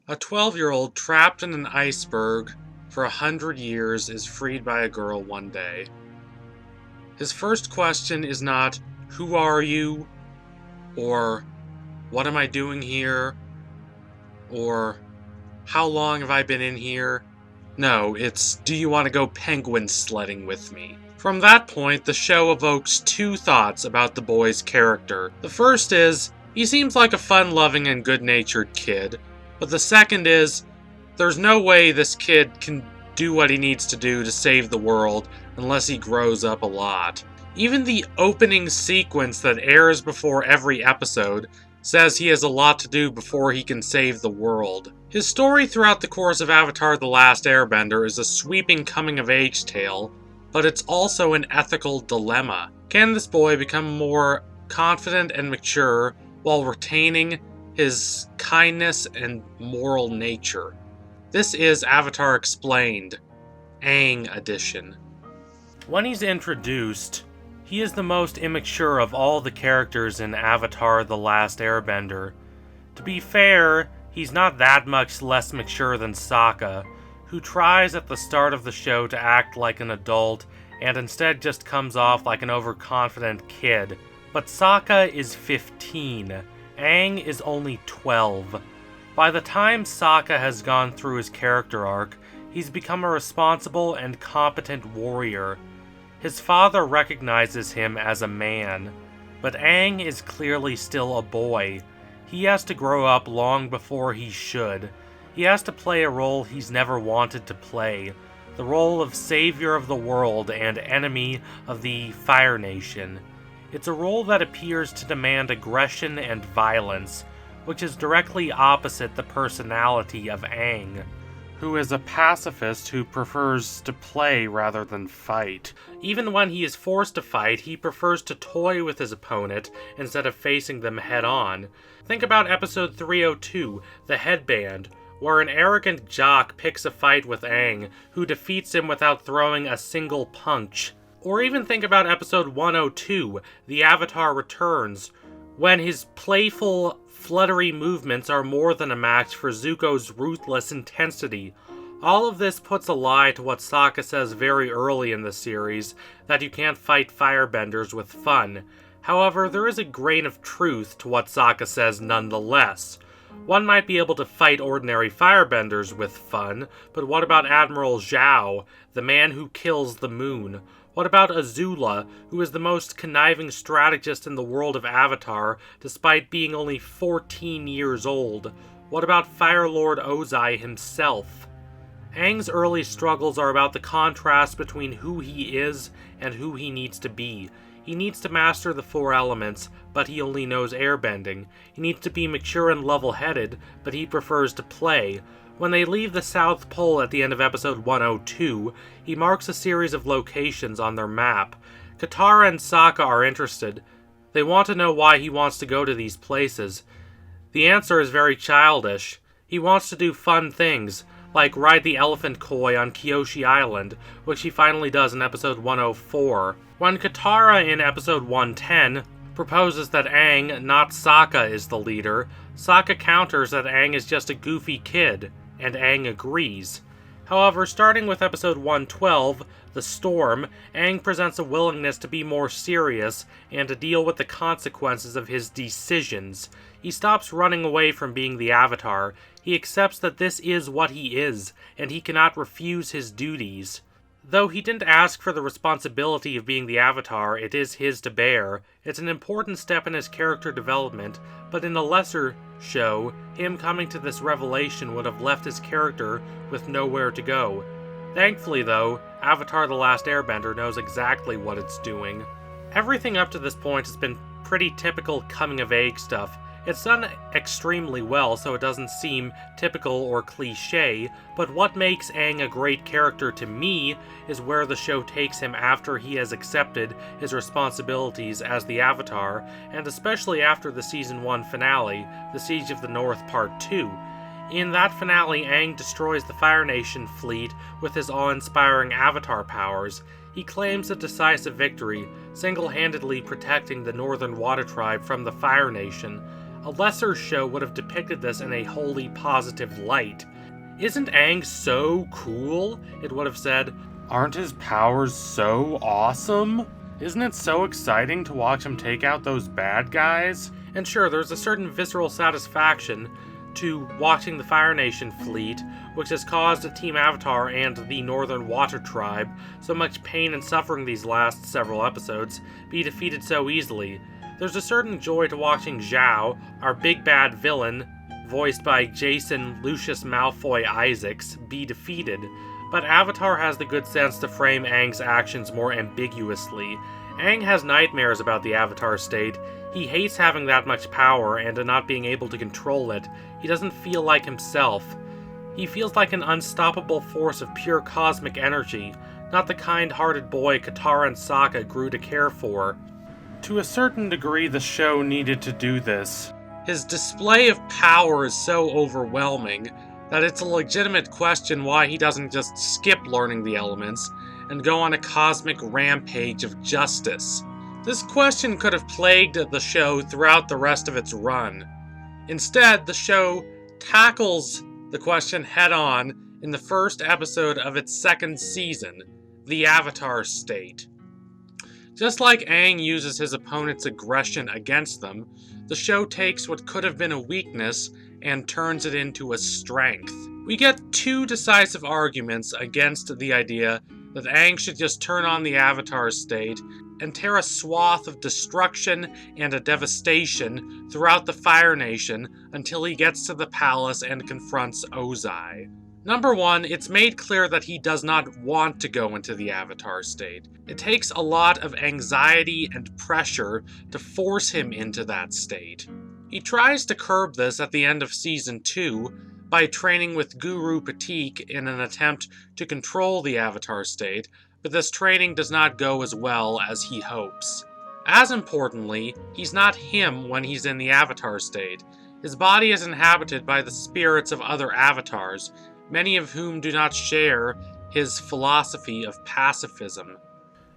A 12-year-old trapped in an iceberg for 100 years is freed by a girl one day. His first question is not, "Who are you?" or "What am I doing here?" or "How long have I been in here?" No, it's, "Do you want to go penguin sledding with me?" From that point, the show evokes two thoughts about the boy's character. The first is, he seems like a fun-loving and good-natured kid. But the second is, there's no way this kid can do what he needs to do to save the world unless he grows up a lot. Even the opening sequence that airs before every episode says he has a lot to do before he can save the world. His story throughout the course of Avatar: The Last Airbender is a sweeping coming-of-age tale, but it's also an ethical dilemma. Can this boy become more confident and mature while retaining his kindness and moral nature? This is Avatar Explained, Aang Edition. When he's introduced, he is the most immature of all the characters in Avatar: The Last Airbender. To be fair, he's not that much less mature than Sokka, who tries at the start of the show to act like an adult and instead just comes off like an overconfident kid. But Sokka is 15. Aang is only 12. By the time Sokka has gone through his character arc, he's become a responsible and competent warrior. His father recognizes him as a man, but Aang is clearly still a boy. He has to grow up long before he should. He has to play a role he's never wanted to play, the role of savior of the world and enemy of the Fire Nation. It's a role that appears to demand aggression and violence, which is directly opposite the personality of Aang, who is a pacifist who prefers to play rather than fight. Even when he is forced to fight, he prefers to toy with his opponent instead of facing them head-on. Think about episode 302, The Headband, where an arrogant jock picks a fight with Aang, who defeats him without throwing a single punch. Or even think about episode 102, The Avatar Returns, when his playful, fluttery movements are more than a match for Zuko's ruthless intensity. All of this puts a lie to what Sokka says very early in the series, that you can't fight firebenders with fun. However, there is a grain of truth to what Sokka says nonetheless. One might be able to fight ordinary firebenders with fun, but what about Admiral Zhao, the man who kills the moon? What about Azula, who is the most conniving strategist in the world of Avatar, despite being only 14 years old? What about Fire Lord Ozai himself? Aang's early struggles are about the contrast between who he is and who he needs to be. He needs to master the four elements, but he only knows airbending. He needs to be mature and level-headed, but he prefers to play. When they leave the South Pole at the end of episode 102, he marks a series of locations on their map. Katara and Sokka are interested. They want to know why he wants to go to these places. The answer is very childish. He wants to do fun things, like ride the elephant koi on Kyoshi Island, which he finally does in episode 104. When Katara in episode 110 proposes that Aang, not Sokka, is the leader, Sokka counters that Aang is just a goofy kid, and Aang agrees. However, starting with episode 112, The Storm, Aang presents a willingness to be more serious and to deal with the consequences of his decisions. He stops running away from being the Avatar. He accepts that this is what he is, and he cannot refuse his duties. Though he didn't ask for the responsibility of being the Avatar, it is his to bear. It's an important step in his character development, but in a lesser show, him coming to this revelation would have left his character with nowhere to go. Thankfully though, Avatar: The Last Airbender knows exactly what it's doing. Everything up to this point has been pretty typical coming-of-age stuff. It's done extremely well, so it doesn't seem typical or cliché, but what makes Aang a great character to me is where the show takes him after he has accepted his responsibilities as the Avatar, and especially after the Season 1 finale, The Siege of the North Part 2. In that finale, Aang destroys the Fire Nation fleet with his awe-inspiring Avatar powers. He claims a decisive victory, single-handedly protecting the Northern Water Tribe from the Fire Nation. A lesser show would have depicted this in a wholly positive light. "Isn't Aang so cool?" it would have said. "Aren't his powers so awesome? Isn't it so exciting to watch him take out those bad guys?" And sure, there's a certain visceral satisfaction to watching the Fire Nation fleet, which has caused Team Avatar and the Northern Water Tribe so much pain and suffering these last several episodes, be defeated so easily. There's a certain joy to watching Zhao, our big bad villain, voiced by Jason Lucius Malfoy Isaacs, be defeated. But Avatar has the good sense to frame Aang's actions more ambiguously. Aang has nightmares about the Avatar state. He hates having that much power and not being able to control it. He doesn't feel like himself. He feels like an unstoppable force of pure cosmic energy, not the kind-hearted boy Katara and Sokka grew to care for. To a certain degree, the show needed to do this. His display of power is so overwhelming that it's a legitimate question why he doesn't just skip learning the elements and go on a cosmic rampage of justice. This question could have plagued the show throughout the rest of its run. Instead, the show tackles the question head-on in the first episode of its second season, the Avatar State. Just like Aang uses his opponent's aggression against them, the show takes what could have been a weakness and turns it into a strength. We get two decisive arguments against the idea that Aang should just turn on the Avatar State and tear a swath of destruction and a devastation throughout the Fire Nation until he gets to the palace and confronts Ozai. Number one, it's made clear that he does not want to go into the Avatar State. It takes a lot of anxiety and pressure to force him into that state. He tries to curb this at the end of Season 2 by training with Guru Patik in an attempt to control the Avatar State, but this training does not go as well as he hopes. As importantly, he's not him when he's in the Avatar State. His body is inhabited by the spirits of other avatars, many of whom do not share his philosophy of pacifism.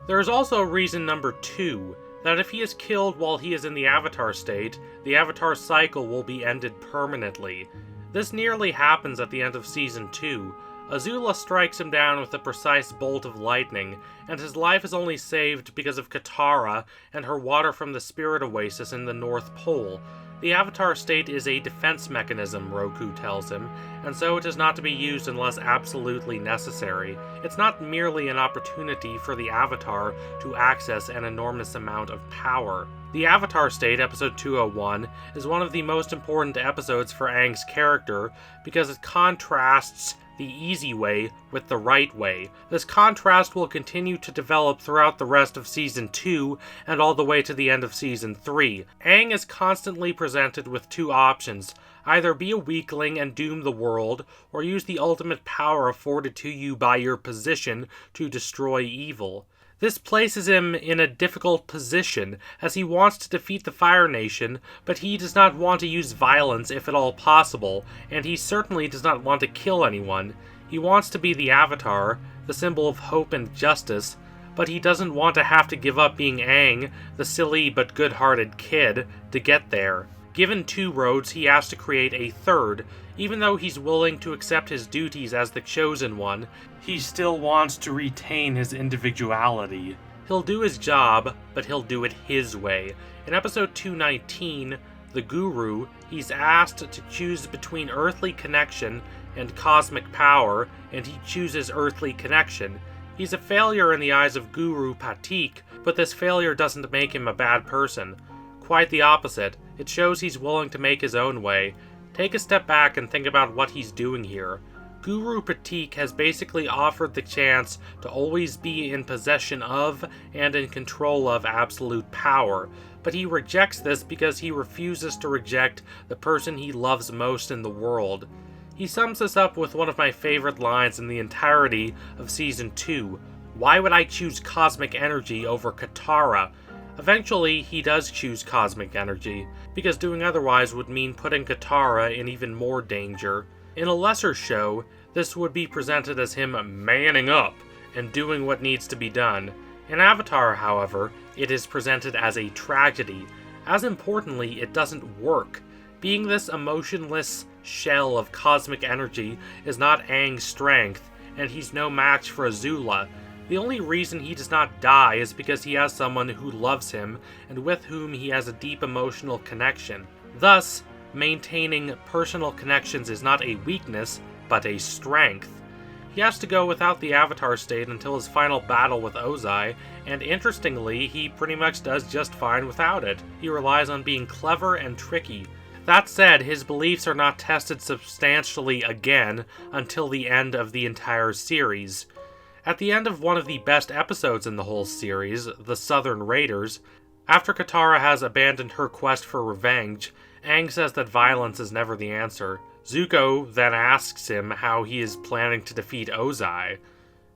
There is also reason number 2, that if he is killed while he is in the Avatar State, the Avatar cycle will be ended permanently. This nearly happens at the end of Season 2. Azula strikes him down with a precise bolt of lightning, and his life is only saved because of Katara and her water from the Spirit Oasis in the North Pole. The Avatar State is a defense mechanism, Roku tells him, and so it is not to be used unless absolutely necessary. It's not merely an opportunity for the Avatar to access an enormous amount of power. The Avatar State, episode 201, is one of the most important episodes for Aang's character because it contrasts the easy way with the right way. This contrast will continue to develop throughout the rest of Season 2 and all the way to the end of Season 3. Aang is constantly presented with two options: either be a weakling and doom the world, or use the ultimate power afforded to you by your position to destroy evil. This places him in a difficult position, as he wants to defeat the Fire Nation, but he does not want to use violence if at all possible, and he certainly does not want to kill anyone. He wants to be the Avatar, the symbol of hope and justice, but he doesn't want to have to give up being Aang, the silly but good-hearted kid, to get there. Given two roads, he has to create a third. Even though he's willing to accept his duties as the Chosen One, he still wants to retain his individuality. He'll do his job, but he'll do it his way. In episode 219, the Guru, he's asked to choose between earthly connection and cosmic power, and he chooses earthly connection. He's a failure in the eyes of Guru Patik, but this failure doesn't make him a bad person. Quite the opposite. It shows he's willing to make his own way. Take a step back and think about what he's doing here. Guru Patik has basically offered the chance to always be in possession of and in control of absolute power, but he rejects this because he refuses to reject the person he loves most in the world. He sums this up with one of my favorite lines in the entirety of Season 2. Why would I choose cosmic energy over Katara? Eventually, he does choose cosmic energy, because doing otherwise would mean putting Katara in even more danger. In a lesser show, this would be presented as him manning up and doing what needs to be done. In Avatar, however, it is presented as a tragedy. As importantly, it doesn't work. Being this emotionless shell of cosmic energy is not Aang's strength, and he's no match for Azula. The only reason he does not die is because he has someone who loves him and with whom he has a deep emotional connection. Thus, maintaining personal connections is not a weakness, but a strength. He has to go without the Avatar state until his final battle with Ozai, and interestingly, he pretty much does just fine without it. He relies on being clever and tricky. That said, his beliefs are not tested substantially again until the end of the entire series. At the end of one of the best episodes in the whole series, the Southern Raiders, after Katara has abandoned her quest for revenge, Aang says that violence is never the answer. Zuko then asks him how he is planning to defeat Ozai.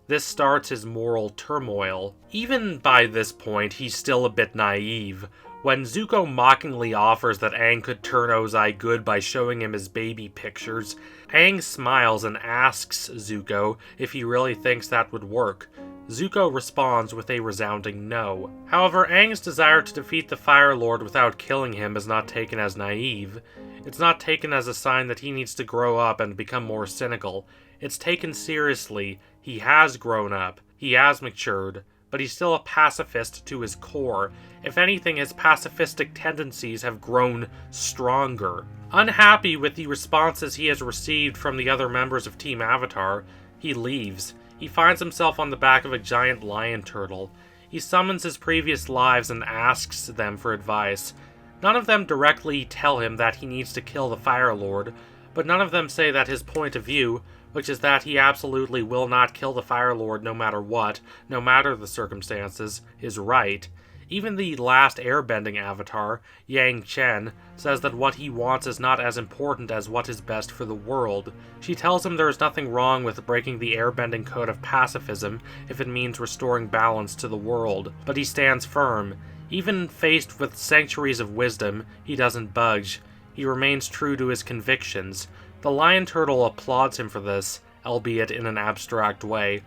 This starts his moral turmoil. Even by this point, he's still a bit naive. When Zuko mockingly offers that Aang could turn Ozai good by showing him his baby pictures, Aang smiles and asks Zuko if he really thinks that would work. Zuko responds with a resounding no. However, Aang's desire to defeat the Fire Lord without killing him is not taken as naive. It's not taken as a sign that he needs to grow up and become more cynical. It's taken seriously. He has grown up. He has matured. But he's still a pacifist to his core. If anything, his pacifistic tendencies have grown stronger. Unhappy with the responses he has received from the other members of Team Avatar, he leaves. He finds himself on the back of a giant lion turtle. He summons his previous lives and asks them for advice. None of them directly tell him that he needs to kill the Fire Lord, but none of them say that his point of view, which is that he absolutely will not kill the Fire Lord no matter what, no matter the circumstances, is right. Even the last airbending avatar, Yang Chen, says that what he wants is not as important as what is best for the world. She tells him there is nothing wrong with breaking the airbending code of pacifism if it means restoring balance to the world, but he stands firm. Even faced with centuries of wisdom, he doesn't budge. He remains true to his convictions. The lion turtle applauds him for this, albeit in an abstract way.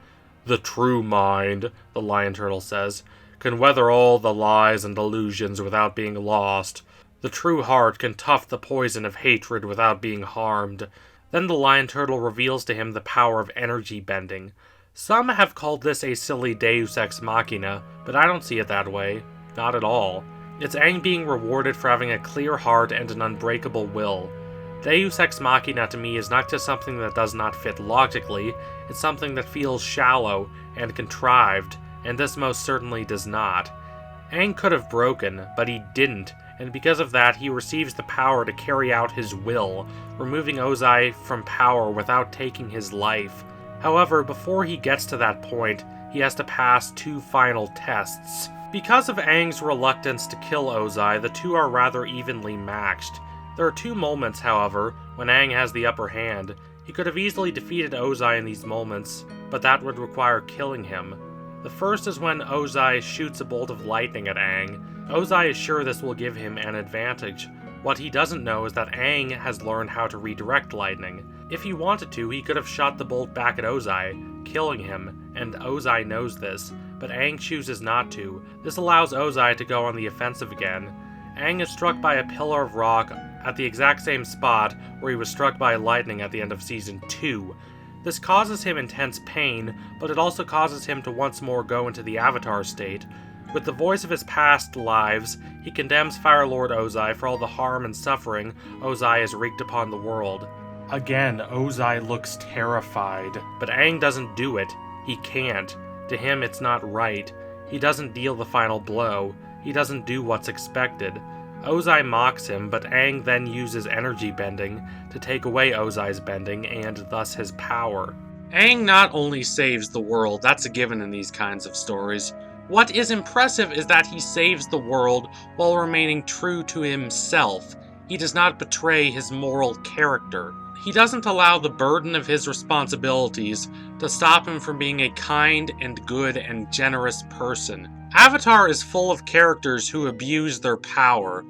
"The true mind," the lion turtle says, "can weather all the lies and illusions without being lost. The true heart can tough the poison of hatred without being harmed." Then the lion turtle reveals to him the power of energy bending. Some have called this a silly deus ex machina, but I don't see it that way. Not at all. It's Aang being rewarded for having a clear heart and an unbreakable will. Deus Ex Machina to me is not just something that does not fit logically, it's something that feels shallow and contrived, and this most certainly does not. Aang could have broken, but he didn't, and because of that he receives the power to carry out his will, removing Ozai from power without taking his life. However, before he gets to that point, he has to pass two final tests. Because of Aang's reluctance to kill Ozai, the two are rather evenly matched. There are two moments, however, when Aang has the upper hand. He could have easily defeated Ozai in these moments, but that would require killing him. The first is when Ozai shoots a bolt of lightning at Aang. Ozai is sure this will give him an advantage. What he doesn't know is that Aang has learned how to redirect lightning. If he wanted to, he could have shot the bolt back at Ozai, killing him, and Ozai knows this, but Aang chooses not to. This allows Ozai to go on the offensive again. Aang is struck by a pillar of rock at the exact same spot where he was struck by lightning at the end of Season 2. This causes him intense pain, but it also causes him to once more go into the Avatar state. With the voice of his past lives, he condemns Fire Lord Ozai for all the harm and suffering Ozai has wreaked upon the world. Again, Ozai looks terrified, but Aang doesn't do it. He can't. To him, it's not right. He doesn't deal the final blow. He doesn't do what's expected. Ozai mocks him, but Aang then uses energy bending to take away Ozai's bending and thus his power. Aang not only saves the world, that's a given in these kinds of stories. What is impressive is that he saves the world while remaining true to himself. He does not betray his moral character. He doesn't allow the burden of his responsibilities to stop him from being a kind and good and generous person. Avatar is full of characters who abuse their power,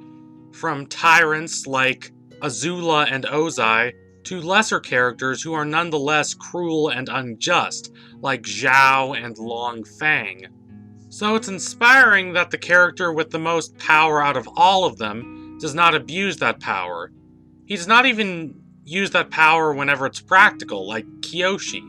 from tyrants like Azula and Ozai, to lesser characters who are nonetheless cruel and unjust, like Zhao and Long Fang. So it's inspiring that the character with the most power out of all of them does not abuse that power. He does not even use that power whenever it's practical, like Kyoshi.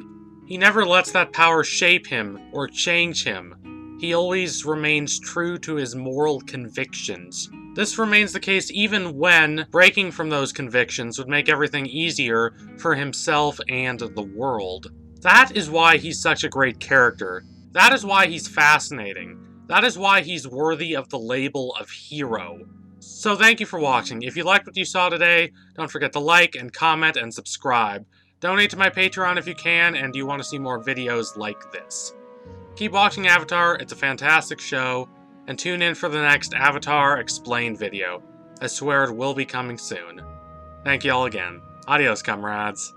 He never lets that power shape him or change him. He always remains true to his moral convictions. This remains the case even when breaking from those convictions would make everything easier for himself and the world. That is why he's such a great character. That is why he's fascinating. That is why he's worthy of the label of hero. So thank you for watching. If you liked what you saw today, don't forget to like and comment and subscribe. Donate to my Patreon if you can, and you want to see more videos like this. Keep watching Avatar, it's a fantastic show, and tune in for the next Avatar Explained video. I swear it will be coming soon. Thank you all again. Adios, comrades.